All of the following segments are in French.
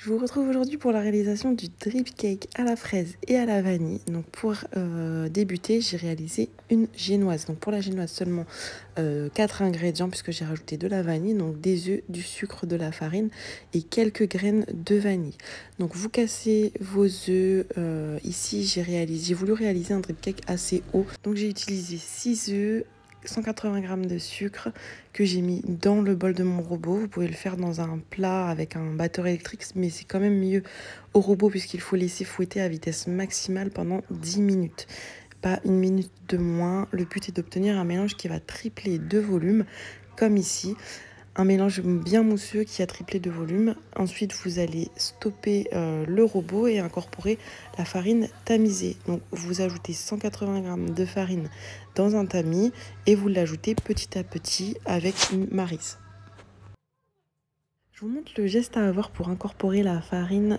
Je vous retrouve aujourd'hui pour la réalisation du drip cake à la fraise et à la vanille. Donc pour débuter, j'ai réalisé une génoise. Donc pour la génoise, seulement 4 ingrédients puisque j'ai rajouté de la vanille, donc des œufs, du sucre, de la farine et quelques graines de vanille. Donc vous cassez vos œufs. Ici, j'ai voulu réaliser un drip cake assez haut. Donc j'ai utilisé 6 œufs, 180 g de sucre que j'ai mis dans le bol de mon robot. Vous pouvez le faire dans un plat avec un batteur électrique, mais c'est quand même mieux au robot puisqu'il faut laisser fouetter à vitesse maximale pendant 10 minutes. Pas une minute de moins. Le but est d'obtenir un mélange qui va tripler de volume, comme ici. Un mélange bien mousseux qui a triplé de volume. Ensuite, vous allez stopper le robot et incorporer la farine tamisée. Donc, vous ajoutez 180 g de farine dans un tamis et vous l'ajoutez petit à petit avec une maryse. Je vous montre le geste à avoir pour incorporer la farine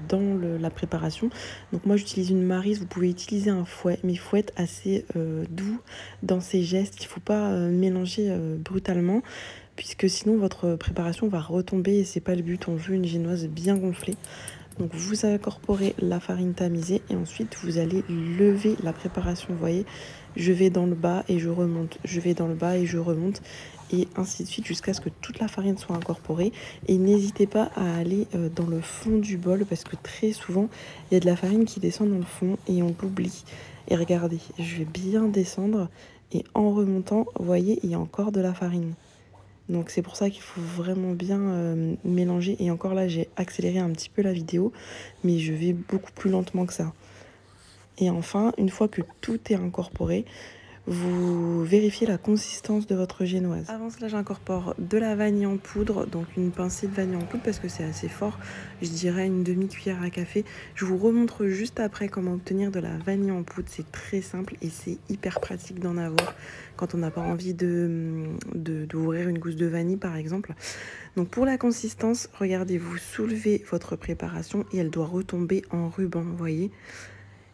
dans la préparation. Donc moi j'utilise une maryse, vous pouvez utiliser un fouet, mais fouette assez doux dans ces gestes. Il ne faut pas mélanger brutalement puisque sinon votre préparation va retomber et c'est pas le but. On veut une génoise bien gonflée. Donc vous incorporez la farine tamisée et ensuite vous allez lever la préparation. Vous voyez, je vais dans le bas et je remonte, je vais dans le bas et je remonte et ainsi de suite jusqu'à ce que toute la farine soit incorporée. Et n'hésitez pas à aller dans le fond du bol parce que très souvent il y a de la farine qui descend dans le fond et on l'oublie. Et regardez, je vais bien descendre et en remontant, vous voyez, il y a encore de la farine. Donc c'est pour ça qu'il faut vraiment bien mélanger. Et encore là, j'ai accéléré un petit peu la vidéo, mais je vais beaucoup plus lentement que ça. Et enfin, une fois que tout est incorporé, vous vérifiez la consistance de votre génoise. Avant cela, j'incorpore de la vanille en poudre, donc une pincée de vanille en poudre parce que c'est assez fort. Je dirais une demi-cuillère à café. Je vous remontre juste après comment obtenir de la vanille en poudre. C'est très simple et c'est hyper pratique d'en avoir quand on n'a pas envie d'ouvrir une gousse de vanille par exemple. Donc pour la consistance, regardez, vous soulevez votre préparation et elle doit retomber en ruban, vous voyez.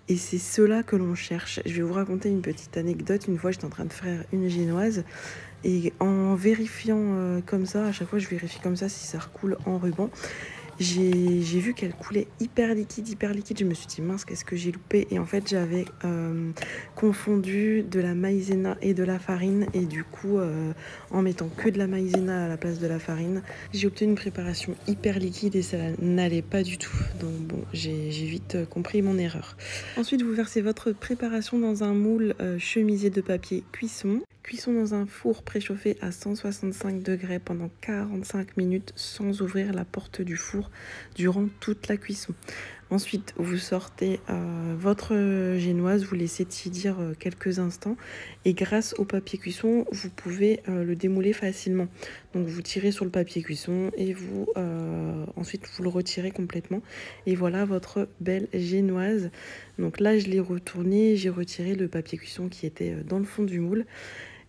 Et c'est cela que l'on cherche. Je vais vous raconter une petite anecdote. Une fois, j'étais en train de faire une génoise. Et en vérifiant comme ça, à chaque fois, je vérifie comme ça si ça recoule en ruban. J'ai vu qu'elle coulait hyper liquide, hyper liquide. Je me suis dit, mince, qu'est-ce que j'ai loupé? Et en fait, j'avais confondu de la maïzena et de la farine. Et du coup, en mettant que de la maïzena à la place de la farine, j'ai obtenu une préparation hyper liquide et ça n'allait pas du tout. Donc bon, j'ai vite compris mon erreur. Ensuite, vous versez votre préparation dans un moule chemisé de papier cuisson. Cuisson dans un four préchauffé à 165 degrés pendant 45 minutes sans ouvrir la porte du four durant toute la cuisson. Ensuite, vous sortez votre génoise, vous laissez tiédir quelques instants et grâce au papier cuisson, vous pouvez le démouler facilement. Donc vous tirez sur le papier cuisson et ensuite vous le retirez complètement et voilà votre belle génoise. Donc là, je l'ai retournée, j'ai retiré le papier cuisson qui était dans le fond du moule.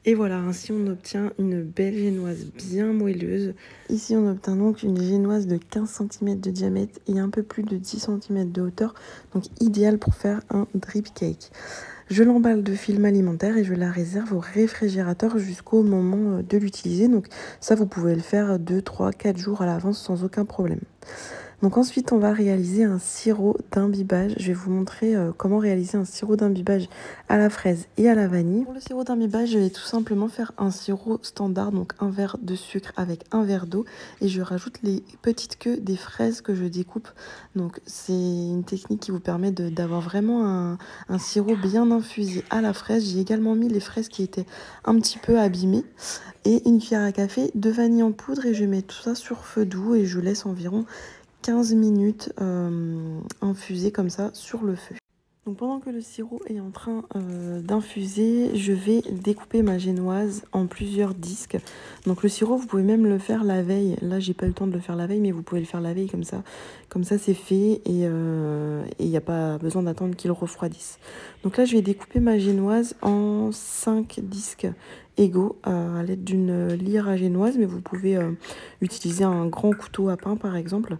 Et voilà, ainsi on obtient une belle génoise bien moelleuse. Ici on obtient donc une génoise de 15 cm de diamètre et un peu plus de 10 cm de hauteur, donc idéal pour faire un drip cake. Je l'emballe de film alimentaire et je la réserve au réfrigérateur jusqu'au moment de l'utiliser. Donc ça, vous pouvez le faire 2, 3, 4 jours à l'avance sans aucun problème. Donc ensuite, on va réaliser un sirop d'imbibage. Je vais vous montrer comment réaliser un sirop d'imbibage à la fraise et à la vanille. Pour le sirop d'imbibage, je vais tout simplement faire un sirop standard, donc un verre de sucre avec un verre d'eau. Et je rajoute les petites queues des fraises que je découpe. Donc c'est une technique qui vous permet d'avoir vraiment un sirop bien infusé à la fraise. J'ai également mis les fraises qui étaient un petit peu abîmées. Et une cuillère à café de vanille en poudre. Et je mets tout ça sur feu doux et je laisse environ 15 minutes infusé comme ça sur le feu. Donc pendant que le sirop est en train d'infuser, je vais découper ma génoise en plusieurs disques. Donc le sirop, vous pouvez même le faire la veille. Là, j'ai pas eu le temps de le faire la veille, mais vous pouvez le faire la veille comme ça. Comme ça, c'est fait et il n'y a pas besoin d'attendre qu'il refroidisse. Donc là, je vais découper ma génoise en 5 disques égaux à l'aide d'une lyre à génoise, mais vous pouvez utiliser un grand couteau à pain par exemple.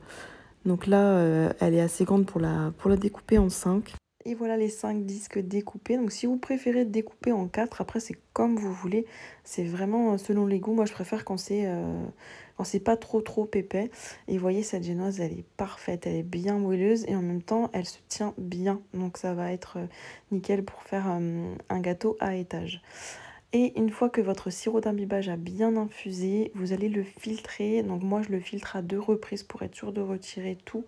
Donc là, elle est assez grande pour la découper en 5. Et voilà les 5 disques découpés. Donc si vous préférez découper en 4, après c'est comme vous voulez. C'est vraiment selon les goûts. Moi je préfère quand c'est Alors c'est pas trop épais. Et vous voyez, cette génoise, elle est parfaite, elle est bien moelleuse et en même temps, elle se tient bien. Donc ça va être nickel pour faire un gâteau à étage. Et une fois que votre sirop d'imbibage a bien infusé, vous allez le filtrer. Donc moi, je le filtre à 2 reprises pour être sûr de retirer tout.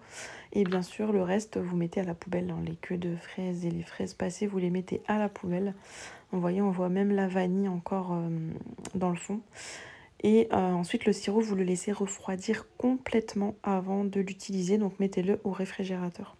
Et bien sûr, le reste, vous mettez à la poubelle. Les queues de fraises et les fraises passées, vous les mettez à la poubelle. Vous voyez, on voit même la vanille encore dans le fond. Et ensuite, le sirop, vous le laissez refroidir complètement avant de l'utiliser. Donc mettez-le au réfrigérateur.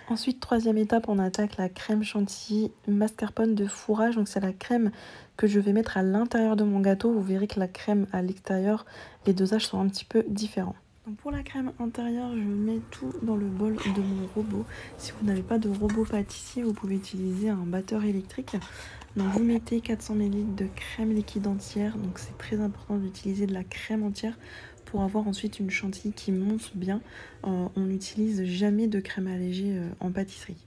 Ensuite, troisième étape, on attaque la crème chantilly mascarpone de fourrage. Donc c'est la crème que je vais mettre à l'intérieur de mon gâteau. Vous verrez que la crème à l'extérieur, les dosages sont un petit peu différents. Donc pour la crème intérieure, je mets tout dans le bol de mon robot. Si vous n'avez pas de robot pâtissier, vous pouvez utiliser un batteur électrique. Donc vous mettez 400 ml de crème liquide entière. Donc c'est très important d'utiliser de la crème entière pour avoir ensuite une chantilly qui monte bien. On n'utilise jamais de crème allégée en pâtisserie.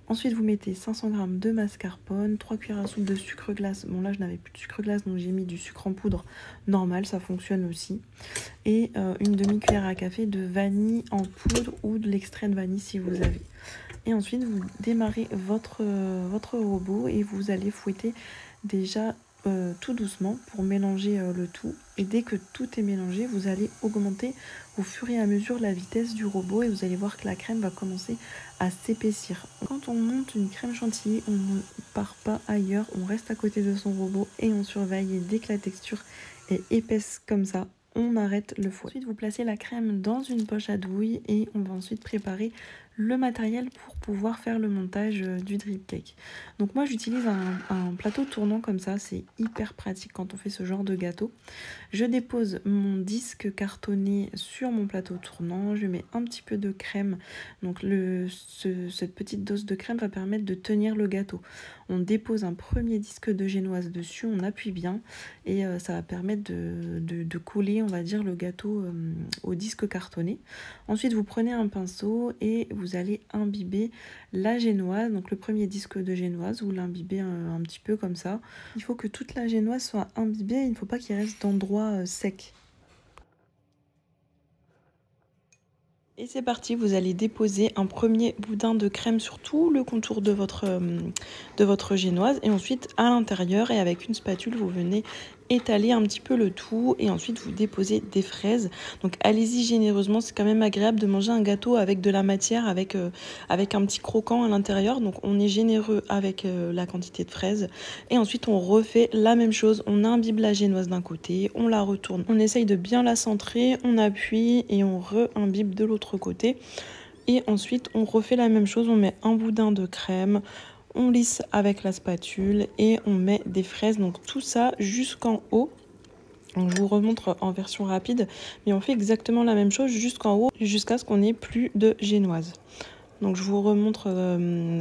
Ensuite, vous mettez 500 g de mascarpone, 3 cuillères à soupe de sucre glace. Bon, là, je n'avais plus de sucre glace, donc j'ai mis du sucre en poudre normal, ça fonctionne aussi. Et une demi-cuillère à café de vanille en poudre ou de l'extrait de vanille si vous avez. Et ensuite, vous démarrez votre robot et vous allez fouetter déjà tout doucement pour mélanger le tout. Et dès que tout est mélangé, vous allez augmenter au fur et à mesure la vitesse du robot et vous allez voir que la crème va commencer à s'épaissir. Quand on monte une crème chantilly, on ne part pas ailleurs, on reste à côté de son robot et on surveille. Et dès que la texture est épaisse comme ça, on arrête le fouet. Ensuite, vous placez la crème dans une poche à douille et on va ensuite préparer le matériel pour pouvoir faire le montage du drip cake. Donc moi, j'utilise un plateau tournant comme ça, c'est hyper pratique quand on fait ce genre de gâteau. Je dépose mon disque cartonné sur mon plateau tournant, je mets un petit peu de crème. Donc cette petite dose de crème va permettre de tenir le gâteau. On dépose un premier disque de génoise dessus, on appuie bien et ça va permettre de coller, on va dire, le gâteau au disque cartonné. Ensuite, vous prenez un pinceau et vous allez imbiber la génoise. Donc le premier disque de génoise, vous l'imbibez un petit peu comme ça. Il faut que toute la génoise soit imbibée, il ne faut pas qu'il reste d'endroits secs. Et c'est parti, vous allez déposer un premier boudin de crème sur tout le contour de votre génoise. Et ensuite, à l'intérieur et avec une spatule, vous venez étaler un petit peu le tout et ensuite vous déposez des fraises. Donc allez-y généreusement, c'est quand même agréable de manger un gâteau avec de la matière, avec un petit croquant à l'intérieur. Donc on est généreux avec la quantité de fraises. Et ensuite on refait la même chose, on imbibe la génoise d'un côté, on la retourne, on essaye de bien la centrer, on appuie et on re-imbibe de l'autre côté. Et ensuite on refait la même chose, on met un boudin de crème, on lisse avec la spatule et on met des fraises, donc tout ça jusqu'en haut. Donc je vous remontre en version rapide, mais on fait exactement la même chose jusqu'en haut, jusqu'à ce qu'on n'ait plus de génoise. Donc je vous remontre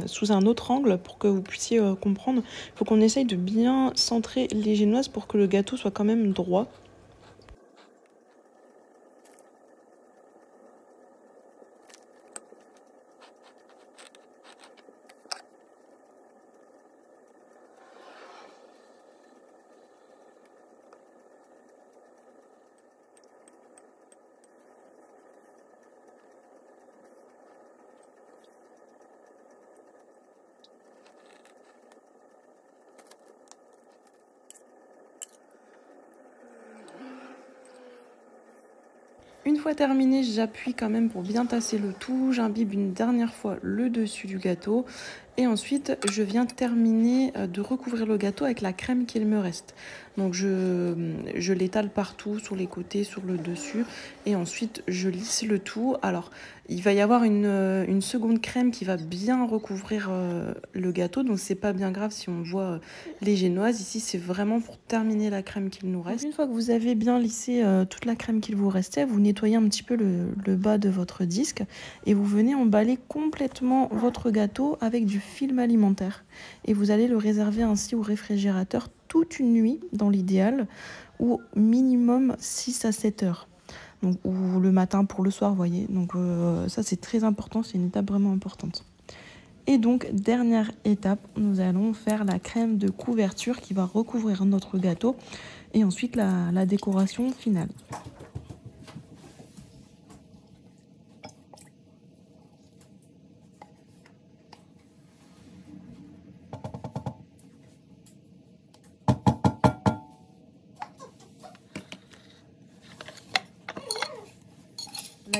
sous un autre angle pour que vous puissiez comprendre. Il faut qu'on essaye de bien centrer les génoises pour que le gâteau soit quand même droit. Une fois terminé, j'appuie quand même pour bien tasser le tout. J'imbibe une dernière fois le dessus du gâteau. Et ensuite, je viens terminer de recouvrir le gâteau avec la crème qu'il me reste. Donc je l'étale partout, sur les côtés, sur le dessus. Et ensuite, je lisse le tout. Alors, il va y avoir une seconde crème qui va bien recouvrir le gâteau. Donc, c'est pas bien grave si on voit les génoises. Ici, c'est vraiment pour terminer la crème qu'il nous reste. Donc, une fois que vous avez bien lissé toute la crème qu'il vous restait, vous nettoyez un petit peu le bas de votre disque. Et vous venez emballer complètement votre gâteau avec du film alimentaire et vous allez le réserver ainsi au réfrigérateur toute une nuit dans l'idéal ou minimum 6 à 7 heures. Donc, ou le matin pour le soir, vous voyez. Donc ça c'est très important, c'est une étape vraiment importante. Et donc dernière étape, nous allons faire la crème de couverture qui va recouvrir notre gâteau et ensuite la décoration finale.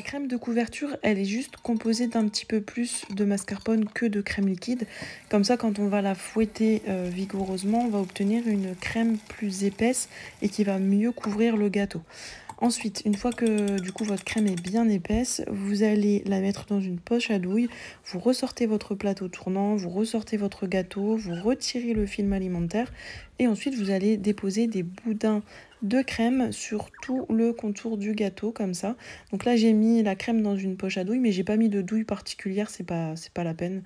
La crème de couverture, elle est juste composée d'un petit peu plus de mascarpone que de crème liquide. Comme ça, quand on va la fouetter vigoureusement, on va obtenir une crème plus épaisse et qui va mieux couvrir le gâteau. Ensuite, une fois que du coup votre crème est bien épaisse, vous allez la mettre dans une poche à douille, vous ressortez votre plateau tournant, vous ressortez votre gâteau, vous retirez le film alimentaire et ensuite vous allez déposer des boudins de crème sur tout le contour du gâteau comme ça. Donc là j'ai mis la crème dans une poche à douille mais j'ai pas mis de douille particulière, c'est pas la peine.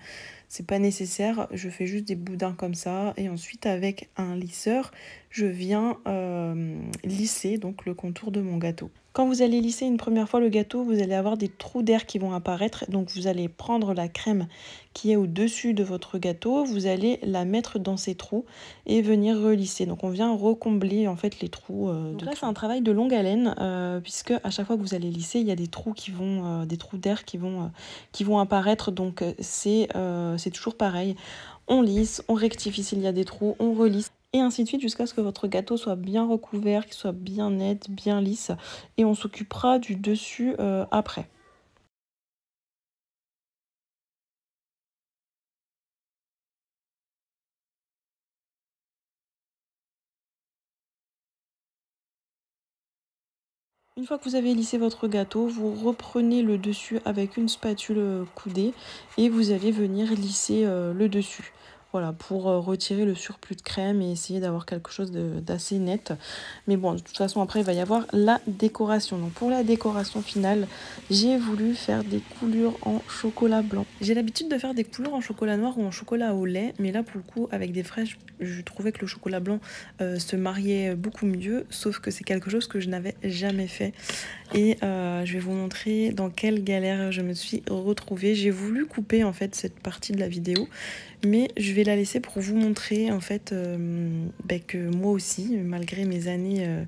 C'est pas nécessaire, je fais juste des boudins comme ça et ensuite avec un lisseur, je viens lisser donc le contour de mon gâteau. Quand vous allez lisser une première fois le gâteau, vous allez avoir des trous d'air qui vont apparaître. Donc vous allez prendre la crème qui est au-dessus de votre gâteau, vous allez la mettre dans ces trous et venir relisser. Donc on vient recombler en fait les trous. Donc là c'est un travail de longue haleine puisque à chaque fois que vous allez lisser, il y a des trous qui vont, des trous d'air qui vont apparaître. Donc c'est toujours pareil. On lisse, on rectifie s'il y a des trous, on relisse. Et ainsi de suite jusqu'à ce que votre gâteau soit bien recouvert, qu'il soit bien net, bien lisse. Et on s'occupera du dessus après. Une fois que vous avez lissé votre gâteau, vous reprenez le dessus avec une spatule coudée et vous allez venir lisser le dessus. Voilà, pour retirer le surplus de crème et essayer d'avoir quelque chose d'assez net. Mais bon, de toute façon, après, il va y avoir la décoration. Donc pour la décoration finale, j'ai voulu faire des coulures en chocolat blanc. J'ai l'habitude de faire des coulures en chocolat noir ou en chocolat au lait. Mais là, pour le coup, avec des fraises, je trouvais que le chocolat blanc se mariait beaucoup mieux. Sauf que c'est quelque chose que je n'avais jamais fait. Et je vais vous montrer dans quelle galère je me suis retrouvée. J'ai voulu couper en fait cette partie de la vidéo, mais je vais la laisser pour vous montrer en fait que moi aussi, malgré mes années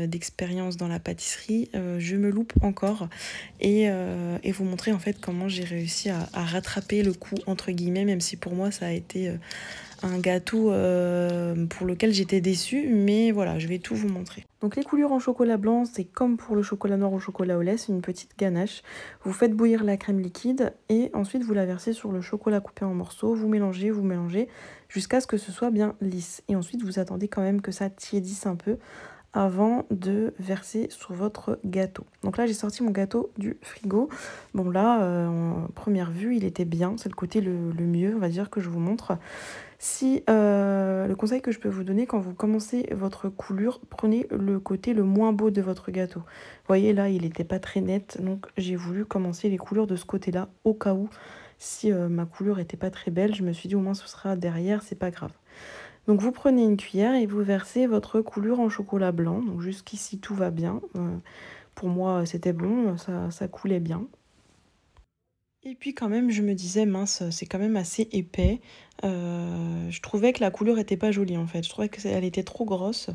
d'expérience dans la pâtisserie, je me loupe encore et vous montrer en fait comment j'ai réussi à rattraper le coup entre guillemets, même si pour moi ça a été un gâteau pour lequel j'étais déçue, mais voilà, je vais tout vous montrer. Donc les coulures en chocolat blanc, c'est comme pour le chocolat noir au chocolat au lait, c'est une petite ganache. Vous faites bouillir la crème liquide et ensuite vous la versez sur le chocolat coupé en morceaux, vous mélangez jusqu'à ce que ce soit bien lisse. Et ensuite vous attendez quand même que ça tiédisse un peu avant de verser sur votre gâteau. Donc là j'ai sorti mon gâteau du frigo. Bon là en première vue il était bien, c'est le côté le mieux on va dire que je vous montre. Si le conseil que je peux vous donner quand vous commencez votre coulure, prenez le côté le moins beau de votre gâteau. Vous voyez là il n'était pas très net, donc j'ai voulu commencer les coulures de ce côté là au cas où si ma coulure était pas très belle, je me suis dit au moins ce sera derrière, c'est pas grave. Donc vous prenez une cuillère et vous versez votre coulure en chocolat blanc. Donc jusqu'ici tout va bien. Pour moi c'était bon, ça coulait bien. Et puis quand même je me disais mince c'est quand même assez épais. Je trouvais que la couleur était pas jolie en fait. Je trouvais qu'elle était trop grosse.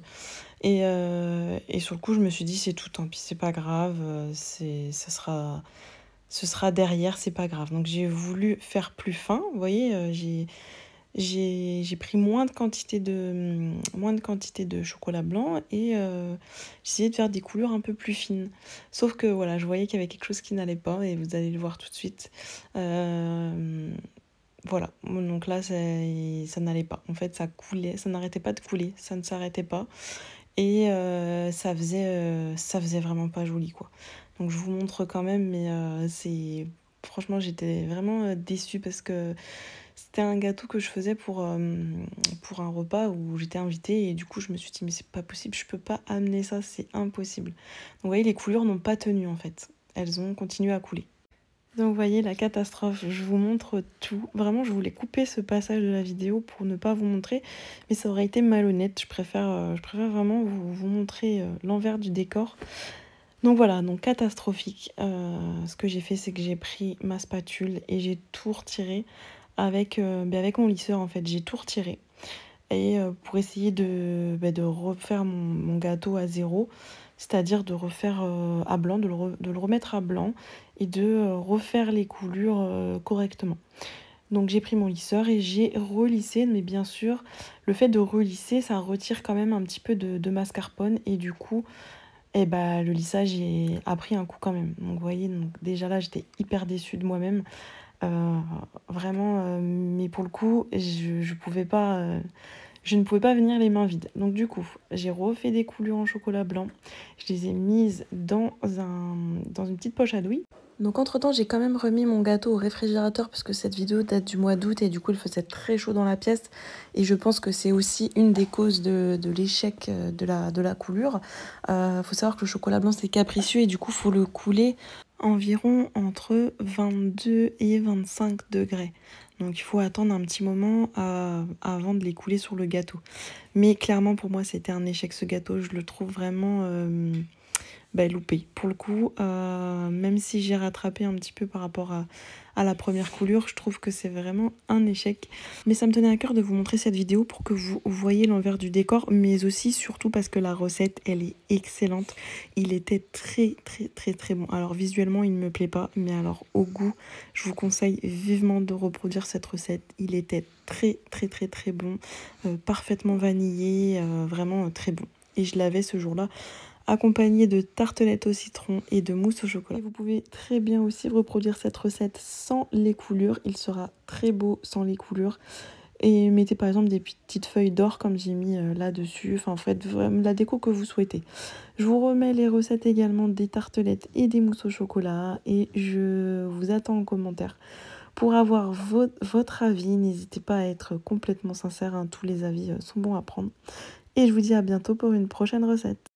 Et sur le coup je me suis dit c'est tout, tant pis c'est pas grave. Ce sera derrière, c'est pas grave. Donc j'ai voulu faire plus fin. Vous voyez j'ai pris moins de quantité de chocolat blanc et j'ai essayé de faire des couleurs un peu plus fines. Sauf que voilà, je voyais qu'il y avait quelque chose qui n'allait pas et vous allez le voir tout de suite. Voilà, donc là ça n'allait pas. En fait ça coulait, ça n'arrêtait pas de couler, ça ne s'arrêtait pas. Et ça faisait vraiment pas joli quoi. Donc je vous montre quand même, mais franchement j'étais vraiment déçue parce que c'était un gâteau que je faisais pour un repas où j'étais invitée et du coup je me suis dit mais c'est pas possible, je peux pas amener ça, c'est impossible. Donc vous voyez les coulures n'ont pas tenu en fait, elles ont continué à couler. Donc vous voyez la catastrophe, je vous montre tout. Vraiment je voulais couper ce passage de la vidéo pour ne pas vous montrer, mais ça aurait été malhonnête. Je préfère vraiment vous montrer l'envers du décor. Donc voilà, donc catastrophique. Ce que j'ai fait c'est que j'ai pris ma spatule et j'ai tout retiré avec mon lisseur en fait. J'ai tout retiré et pour essayer de refaire mon gâteau à zéro. C'est-à-dire de refaire à blanc, de le remettre à blanc et de refaire les coulures correctement. Donc j'ai pris mon lisseur et j'ai relissé, mais bien sûr, le fait de relisser, ça retire quand même un petit peu de mascarpone et du coup, Et bah, le lissage a pris un coup quand même. Donc vous voyez, donc déjà là, j'étais hyper déçue de moi-même. Euh, Vraiment, mais pour le coup, je ne pouvais pas venir les mains vides. Donc du coup, j'ai refait des coulures en chocolat blanc. Je les ai mises dans une petite poche à douille. Donc entre-temps, j'ai quand même remis mon gâteau au réfrigérateur parce que cette vidéo date du mois d'août et du coup, il faisait très chaud dans la pièce. Et je pense que c'est aussi une des causes de l'échec de la coulure. Faut savoir que le chocolat blanc, c'est capricieux et du coup, faut le couler environ entre 22 et 25 degrés. Donc il faut attendre un petit moment avant de les couler sur le gâteau. Mais clairement, pour moi, c'était un échec ce gâteau. Je le trouve vraiment loupé. Pour le coup, même si j'ai rattrapé un petit peu par rapport à la première coulure, je trouve que c'est vraiment un échec. Mais ça me tenait à cœur de vous montrer cette vidéo pour que vous voyez l'envers du décor, mais aussi surtout parce que la recette, elle est excellente. Il était très très très très bon. Alors visuellement, il ne me plaît pas, mais alors au goût, je vous conseille vivement de reproduire cette recette. Il était très très très très bon, parfaitement vanillé, vraiment très bon. Et je l'avais ce jour-là accompagné de tartelettes au citron et de mousse au chocolat. Et vous pouvez très bien aussi reproduire cette recette sans les coulures. Il sera très beau sans les coulures. Et mettez par exemple des petites feuilles d'or comme j'ai mis là-dessus. Enfin, faites vraiment la déco que vous souhaitez. Je vous remets les recettes également des tartelettes et des mousses au chocolat. Et je vous attends en commentaire pour avoir votre avis. N'hésitez pas à être complètement sincère, hein. Tous les avis sont bons à prendre. Et je vous dis à bientôt pour une prochaine recette.